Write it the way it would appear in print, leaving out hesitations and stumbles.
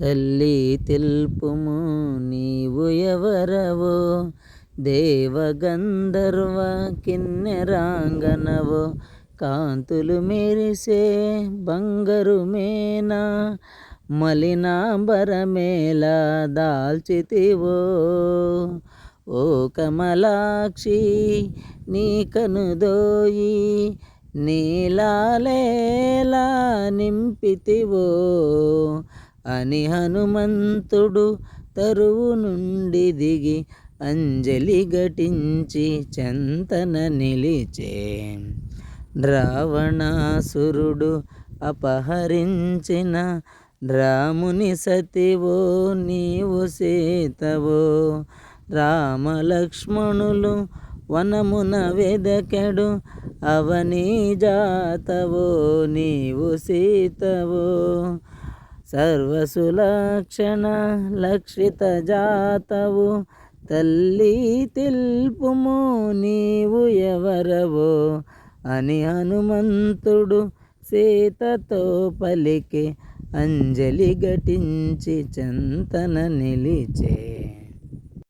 తల్లి తెలుపుము నీవు ఎవరవో, దేవగంధర్వ కిన్నెరాంగనవో, కాంతులు మెరిసే బంగారు మేనా, మలినాంబరమేలా దాల్చితివో. ఓ కమలాక్షి నీ కనుదోయి, నీలాలేలా నింపితివో అని హనుమంతుడు తరువు నుండి దిగి అంజలి ఘటించి చెంతన నిలిచే. రావణాసురుడు అపహరించిన రాముని సతివో నీవు సీతవో, రామలక్ష్మణులు వనమున వెదకెడు అవనీ జాతవో నీవు సీతవో. సర్వసులక్షణ లక్షిత జాతవు, తల్లి తెలుపుము నీవు ఎవరవో అని హనుమంతుడు సీతతో పలికి అంజలి ఘటించి చెంతన నిలిచే.